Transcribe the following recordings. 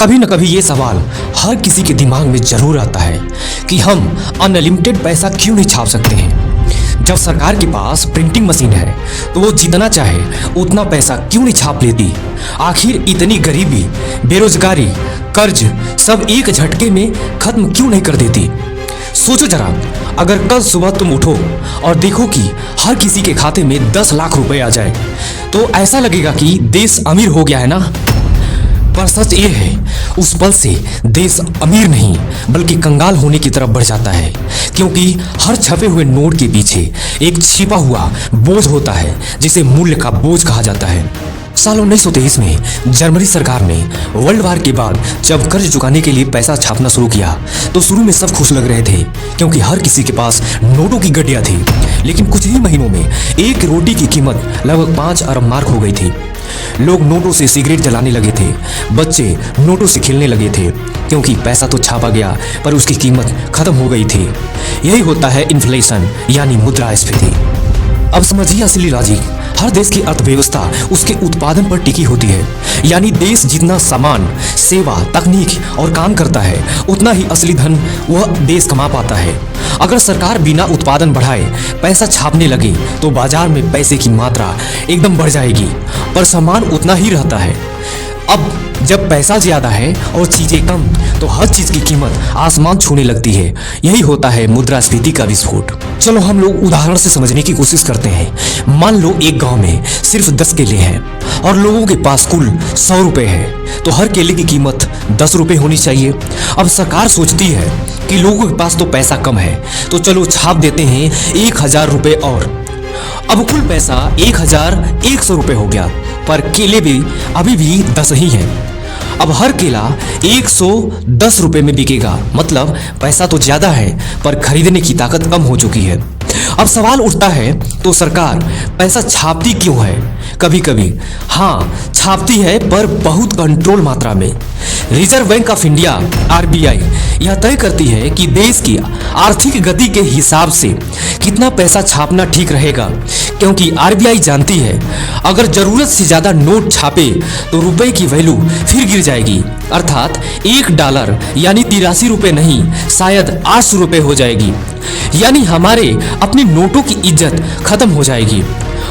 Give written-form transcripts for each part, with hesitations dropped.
कभी न कभी ये सवाल हर किसी के दिमाग में जरूर आता है कि हम अनलिमिटेड पैसा क्यों नहीं छाप सकते हैं। जब सरकार के पास प्रिंटिंग मशीन है तो वो जितना चाहे उतना पैसा क्यों नहीं छाप लेती। आखिर इतनी गरीबी, बेरोजगारी, कर्ज सब एक झटके में खत्म क्यों नहीं कर देती। सोचो जरा, अगर कल सुबह तुम उठो और देखो कि हर किसी के खाते में 10 लाख रुपए आ जाए तो ऐसा लगेगा कि देश अमीर हो गया है ना। पर सच ये है, उस पल से देश अमीर नहीं बल्कि कंगाल होने की तरफ बढ़ जाता है, क्योंकि हर छपे हुए नोट के पीछे एक छिपा हुआ बोझ होता है जिसे मूल्य का बोझ कहा जाता है। साल 1923 में जर्मनी सरकार ने वर्ल्ड वार के बाद जब कर्ज चुकाने के लिए पैसा छापना शुरू किया तो शुरू में सब खुश लग रहे थे, क्योंकि हर किसी के पास नोटों की गड्डियां थी। लेकिन कुछ ही महीनों में एक रोटी की कीमत लगभग 5 अरब मार्क हो गई थी। लोग नोटों से सिगरेट जलाने लगे थे, बच्चे नोटों से खेलने लगे थे, क्योंकि पैसा तो छापा गया पर उसकी कीमत खत्म हो गई थी। यही होता है इन्फ्लेशन यानी मुद्रास्फीति। अब समझिए असली लॉजिक, हर देश की अर्थव्यवस्था उसके उत्पादन पर टिकी होती है। यानी देश जितना सामान, सेवा, तकनीक और काम करता है उतना ही असली धन वह देश कमा पाता है। अगर सरकार बिना उत्पादन बढ़ाए पैसा छापने लगे तो बाजार में पैसे की मात्रा एकदम बढ़ जाएगी, पर सामान उतना ही रहता है। अब जब पैसा ज्यादा है और चीजें कम तो हर चीज की कीमत आसमान छूने लगती है। यही होता है मुद्रास्फीति का विस्फोट। चलो हम लोग उदाहरण से समझने की कोशिश करते हैं। मान लो एक गांव में सिर्फ 10 केले हैं और लोगों के पास कुल 100 रुपए है, तो हर केले की कीमत 10 रुपए होनी चाहिए। अब सरकार सोचती है कि लोगों के पास तो पैसा कम है, तो चलो छाप देते हैं 1000 रुपए और। अब कुल पैसा 1100 रुपए हो गया, पर केले भी अभी भी 10 ही हैं। अब हर केला 110 रुपए में बिकेगा, मतलब पैसा तो ज्यादा है पर खरीदने की ताकत कम हो चुकी है। अब सवाल उठता है, तो सरकार पैसा छापती क्यों है? कभी कभी हाँ छापती है, पर बहुत कंट्रोल मात्रा में। Reserve bank of India RBI यह तय करती है कि देश की आर्थिक गति के हिसाब से कितना पैसा छापना ठीक रहेगा, क्योंकि आरबीआई जानती है अगर जरूरत से ज्यादा नोट छापे तो रुपए की वैल्यू फिर गिर जाएगी, अर्थात $1 यानी 83 रुपए नहीं शायद 800 रुपए हो जाएगी। यानी हमारे अपने नोटों की इज्जत खत्म हो जाएगी।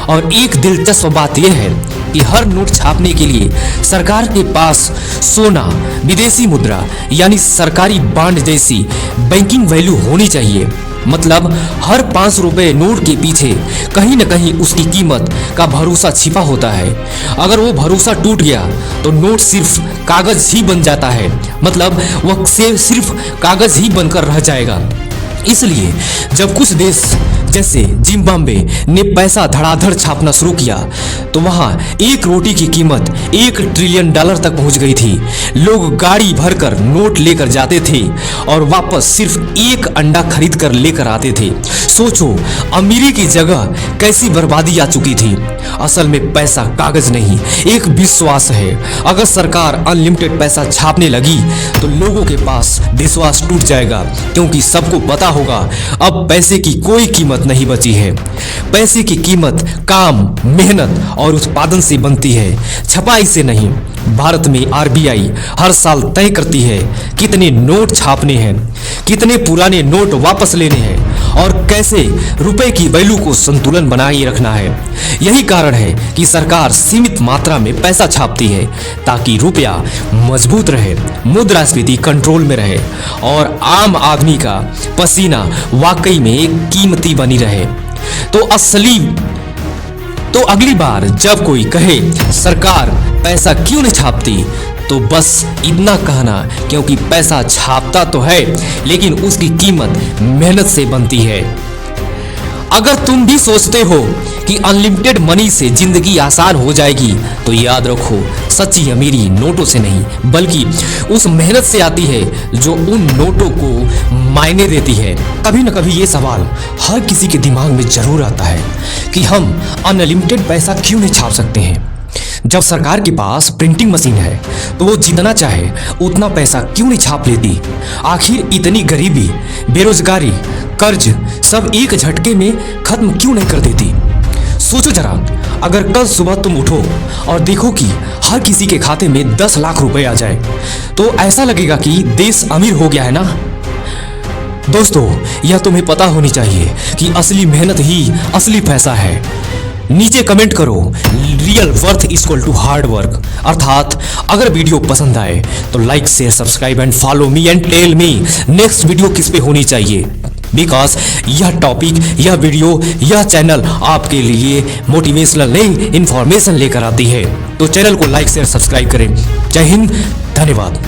और एक दिलचस्प बात यह है कि हर नोट छापने के लिए सरकार के पास सोना, विदेशी मुद्रा यानी सरकारी बॉन्ड जैसी बैंकिंग वैल्यू होनी चाहिए। मतलब हर 5 रुपए नोट के पीछे कहीं न कहीं उसकी कीमत का भरोसा छिपा होता है। अगर वो भरोसा टूट गया तो नोट सिर्फ कागज ही बन जाता है, मतलब वह सिर्फ कागज ही बनकर रह जाएगा। इसलिए जब कुछ देश जैसे जिम्बाब्वे ने पैसा धड़ाधड़ छापना शुरू किया तो वहां एक रोटी की कीमत $1 ट्रिलियन तक पहुंच गई थी। लोग गाड़ी भरकर नोट लेकर जाते थे और वापस सिर्फ एक अंडा खरीद कर लेकर आते थे। सोचो अमीरी की जगह कैसी बर्बादी आ चुकी थी। असल में पैसा कागज नहीं, एक विश्वास है। अगर सरकार अनलिमिटेड पैसा छापने लगी तो लोगों के पास विश्वास टूट जाएगा, क्योंकि सबको पता होगा अब पैसे की कोई कीमत नहीं बची है। पैसे की कीमत काम, मेहनत और उत्पादन से बनती है, छपाई से नहीं। भारत में आरबीआई हर साल तय करती है कितने नोट छापने हैं, कितने पुराने नोट वापस लेने हैं और कैसे रुपए की वैल्यू को संतुलन बनाए रखना है। यही कारण है कि सरकार सीमित मात्रा में पैसा छापती है ताकि रुपया मजबूत रहे, मुद्रास्फीति कंट्रोल में रहे और आम आदमी का पसीना वाकई में कीमती बनी रहे। तो अगली बार जब कोई कहे सरकार पैसा क्यों नहीं छापती, तो बस इतना कहना, क्योंकि पैसा छापता तो है लेकिन उसकी कीमत मेहनत से बनती है। अगर तुम भी सोचते हो कि अनलिमिटेड मनी से जिंदगी आसान हो जाएगी तो याद रखो, सच्ची अमीरी नोटों से नहीं बल्कि उस मेहनत से आती है जो उन नोटों को मायने देती है। कभी न कभी ये सवाल हर किसी के दिमाग में जरूर आता है कि हम अनलिमिटेड पैसा क्यों नहीं छाप सकते हैं। जब सरकार के पास प्रिंटिंग मशीन है तो वो जितना चाहे उतना पैसा क्यों नहीं छाप लेती। आखिर इतनी गरीबी, बेरोजगारी, कर्ज सब एक झटके में खत्म क्यों नहीं कर देती। सोचो जरा, अगर कल सुबह तुम उठो और देखो कि हर किसी के खाते में 10 लाख रुपए आ जाए तो ऐसा लगेगा कि देश अमीर हो गया है ना। दोस्तों, यह तुम्हें पता होनी चाहिए कि असली मेहनत ही असली पैसा है। नीचे कमेंट करो real worth equal to hard work. अर्थात अगर वीडियो पसंद आए तो like share subscribe and follow me and tell me next video किस पे होनी चाहिए, बिकॉज यह टॉपिक, यह वीडियो, यह चैनल आपके लिए मोटिवेशनल नहीं, इंफॉर्मेशन लेकर आती है। तो चैनल को लाइक शेयर सब्सक्राइब करें। जय हिंद, धन्यवाद।